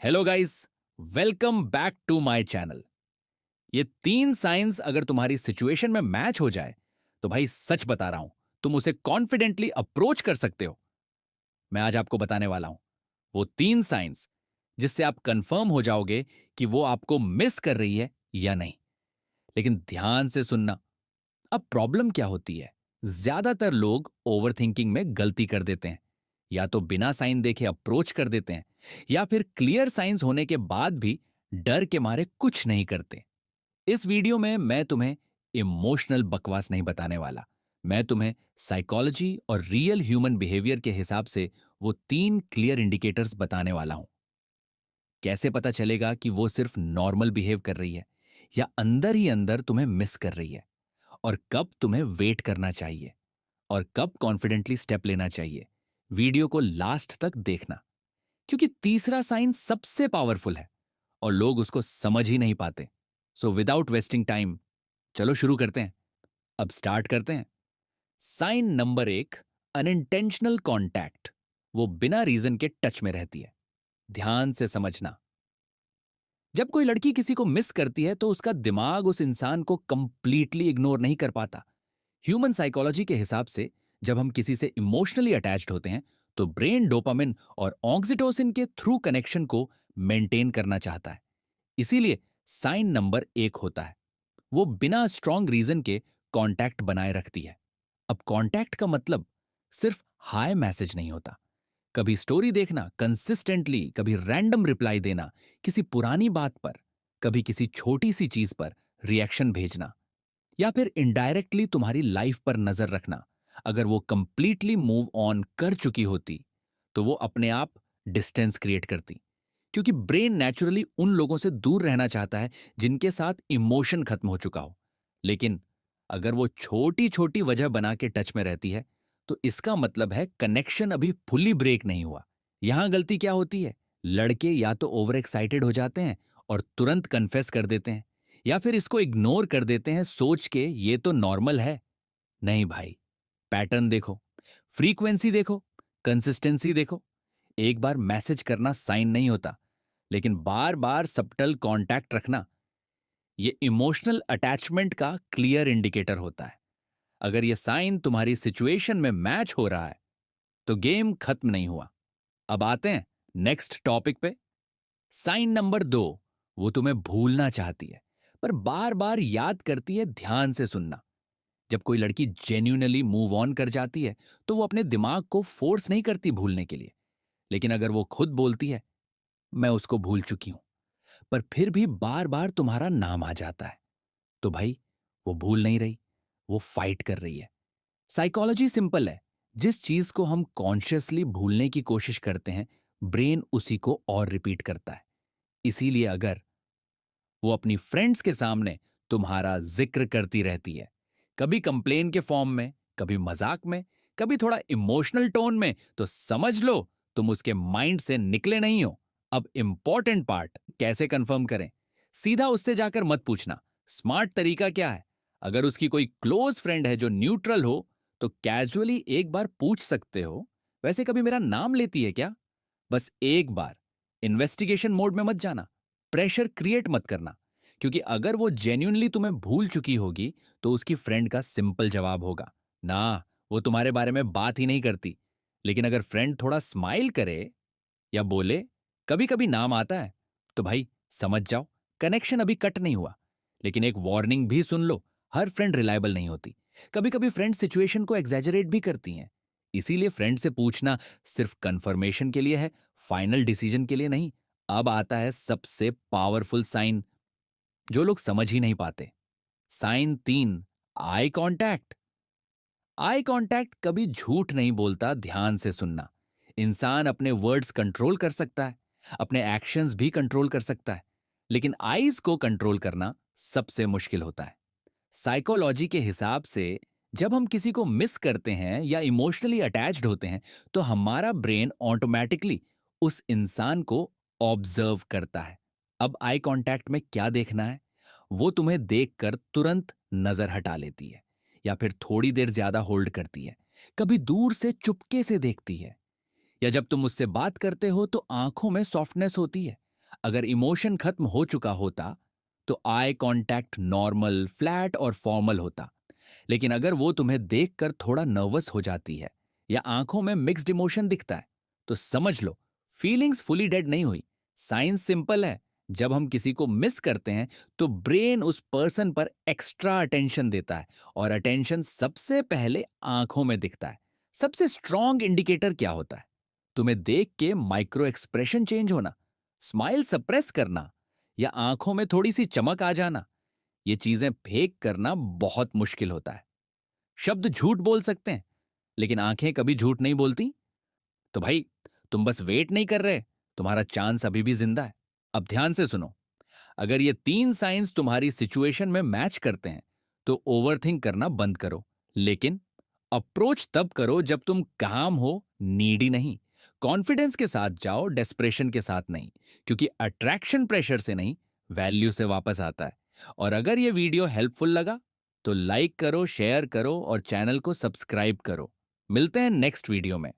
Hello guys, welcome back to my channel. ये 3 science अगर तुम्हारी सिचुएशन में मैच हो जाए तो भाई सच बता रहा हूं, तुम उसे कॉन्फिडेंटली अप्रोच कर सकते हो। मैं आज आपको बताने वाला हूं वो 3 साइंस जिससे आप कंफर्म हो जाओगे कि वो आपको मिस कर रही है या नहीं। लेकिन ध्यान से सुनना। अब प्रॉब्लम क्या होती है? ज्यादातर लोग ओवरथिंकिंग में गलती कर देते हैं। या तो बिना साइन देखे अप्रोच कर देते हैं, या फिर क्लियर साइंस होने के बाद भी डर के मारे कुछ नहीं करते। इस वीडियो में मैं तुम्हें इमोशनल बकवास नहीं बताने वाला। मैं तुम्हें साइकोलॉजी और रियल ह्यूमन बिहेवियर के हिसाब से वो 3 क्लियर इंडिकेटर्स बताने वाला हूं। कैसे पता चलेगा कि वो सिर्फ नॉर्मल बिहेव कर रही है या अंदर ही अंदर तुम्हें मिस कर रही है, और कब तुम्हें वेट करना चाहिए और कब कॉन्फिडेंटली स्टेप लेना चाहिए। वीडियो को लास्ट तक देखना, क्योंकि तीसरा साइन सबसे पावरफुल है और लोग उसको समझ ही नहीं पाते। सो विदाउट वेस्टिंग टाइम, चलो शुरू करते हैं। अब स्टार्ट करते हैं। Sign number 1, unintentional contact. वो बिना रीजन के टच में रहती है। ध्यान से समझना। जब कोई लड़की किसी को मिस करती है तो उसका दिमाग उस इंसान को कंप्लीटली इग्नोर नहीं कर पाता। ह्यूमन साइकोलॉजी के हिसाब से जब हम किसी से इमोशनली अटैच्ड होते हैं तो ब्रेन डोपामिन और ऑक्सीटोसिन के थ्रू कनेक्शन को मेंटेन करना चाहता है। इसीलिए साइन नंबर 1 होता है। वो बिना स्ट्रॉन्ग रीजन के कांटेक्ट बनाए रखती है। अब कांटेक्ट का मतलब सिर्फ हाय मैसेज नहीं होता। कभी स्टोरी देखना कंसिस्टेंटली, कभी रैंडम रिप्लाई देना किसी पुरानी बात पर, कभी किसी छोटी सी चीज पर रिएक्शन भेजना, या फिर इनडायरेक्टली तुम्हारी लाइफ पर नजर रखना। अगर वो कंप्लीटली मूव ऑन कर चुकी होती तो वो अपने आप डिस्टेंस क्रिएट करती, क्योंकि ब्रेन नेचुरली उन लोगों से दूर रहना चाहता है जिनके साथ इमोशन खत्म हो चुका हो। लेकिन अगर वो छोटी छोटी वजह बना के टच में रहती है तो इसका मतलब है कनेक्शन अभी फुल्ली ब्रेक नहीं हुआ। यहां गलती क्या होती है? लड़के या तो ओवर एक्साइटेड हो जाते हैं और तुरंत कन्फेस कर देते हैं, या फिर इसको इग्नोर कर देते हैं सोच के ये तो नॉर्मल है। नहीं भाई, पैटर्न देखो, फ्रीक्वेंसी देखो, कंसिस्टेंसी देखो। एक बार मैसेज करना साइन नहीं होता, लेकिन बार बार सबटल कांटेक्ट रखना ये इमोशनल अटैचमेंट का क्लियर इंडिकेटर होता है। अगर ये साइन तुम्हारी सिचुएशन में मैच हो रहा है तो गेम खत्म नहीं हुआ। अब आते हैं नेक्स्ट टॉपिक पे। साइन नंबर 2, वो तुम्हें भूलना चाहती है पर बार बार याद करती है। ध्यान से सुनना। जब कोई लड़की जेन्युइनली मूव ऑन कर जाती है तो वो अपने दिमाग को फोर्स नहीं करती भूलने के लिए। लेकिन अगर वो खुद बोलती है मैं उसको भूल चुकी हूं, पर फिर भी बार बार तुम्हारा नाम आ जाता है, तो भाई वो भूल नहीं रही, वो फाइट कर रही है। साइकोलॉजी सिंपल है। जिस चीज को हम कॉन्शियसली भूलने की कोशिश करते हैं, ब्रेन उसी को और रिपीट करता है। इसीलिए अगर वो अपनी फ्रेंड्स के सामने तुम्हारा जिक्र करती रहती है, कभी कंप्लेन के फॉर्म में, कभी मजाक में, कभी थोड़ा इमोशनल टोन में, तो समझ लो तुम उसके माइंड से निकले नहीं हो। अब इंपॉर्टेंट पार्ट, कैसे कंफर्म करें? सीधा उससे जाकर मत पूछना। स्मार्ट तरीका क्या है? अगर उसकी कोई क्लोज फ्रेंड है जो न्यूट्रल हो तो कैजुअली एक बार पूछ सकते हो, वैसे कभी मेरा नाम लेती है क्या? बस एक बार। इन्वेस्टिगेशन मोड में मत जाना, प्रेशर क्रिएट मत करना, क्योंकि अगर वो जेन्युइनली तुम्हें भूल चुकी होगी तो उसकी फ्रेंड का सिंपल जवाब होगा ना, वो तुम्हारे बारे में बात ही नहीं करती। लेकिन अगर फ्रेंड थोड़ा स्माइल करे या बोले कभी कभी नाम आता है, तो भाई समझ जाओ कनेक्शन अभी कट नहीं हुआ। लेकिन एक वार्निंग भी सुन लो, हर फ्रेंड रिलायबल नहीं होती। कभी कभी फ्रेंड सिचुएशन को एग्जैजरेट भी करती हैं। इसीलिए फ्रेंड से पूछना सिर्फ कंफर्मेशन के लिए है, फाइनल डिसीजन के लिए नहीं। अब आता है सबसे पावरफुल साइन जो लोग समझ ही नहीं पाते। Sign 3, eye contact. Eye contact कभी झूठ नहीं बोलता। ध्यान से सुनना। इंसान अपने वर्ड्स कंट्रोल कर सकता है, अपने एक्शंस भी कंट्रोल कर सकता है, लेकिन आईज को कंट्रोल करना सबसे मुश्किल होता है। साइकोलॉजी के हिसाब से जब हम किसी को मिस करते हैं या इमोशनली अटैच्ड होते हैं तो हमारा ब्रेन ऑटोमेटिकली उस इंसान को ऑब्जर्व करता है। अब आई कांटेक्ट में क्या देखना है? वो तुम्हें देखकर तुरंत नजर हटा लेती है, या फिर थोड़ी देर ज्यादा होल्ड करती है, कभी दूर से चुपके से देखती है, या जब तुम उससे बात करते हो तो आंखों में सॉफ्टनेस होती है, अगर इमोशन खत्म हो चुका होता तो आई कांटेक्ट नॉर्मल, फ्लैट और फॉर्मल होता। लेकिन अगर वो तुम्हें देखकर थोड़ा नर्वस हो जाती है या आंखों में मिक्स्ड इमोशन दिखता है, तो समझ लो फीलिंग्स फुली डेड नहीं हुई। साइंस सिंपल है, जब हम किसी को मिस करते हैं तो ब्रेन उस पर्सन पर एक्स्ट्रा अटेंशन देता है, और अटेंशन सबसे पहले आंखों में दिखता है। सबसे स्ट्रॉन्ग इंडिकेटर क्या होता है? तुम्हें देख के माइक्रो एक्सप्रेशन चेंज होना, स्माइल सप्रेस करना, या आंखों में थोड़ी सी चमक आ जाना। ये चीजें फेक करना बहुत मुश्किल होता है। शब्द झूठ बोल सकते हैं, लेकिन आंखें कभी झूठ नहीं बोलती। तो भाई, तुम बस वेट नहीं कर रहे, तुम्हारा चांस अभी भी जिंदा है। अब ध्यान से सुनो, अगर ये तीन साइंस तुम्हारी सिचुएशन में मैच करते हैं तो ओवरथिंक करना बंद करो। लेकिन अप्रोच तब करो जब तुम काम हो, नीडी नहीं। कॉन्फिडेंस के साथ जाओ, डेस्परेशन के साथ नहीं। क्योंकि अट्रैक्शन प्रेशर से नहीं, वैल्यू से वापस आता है। और अगर ये वीडियो हेल्पफुल लगा तो लाइक करो, शेयर करो और चैनल को सब्सक्राइब करो। मिलते हैं नेक्स्ट वीडियो में।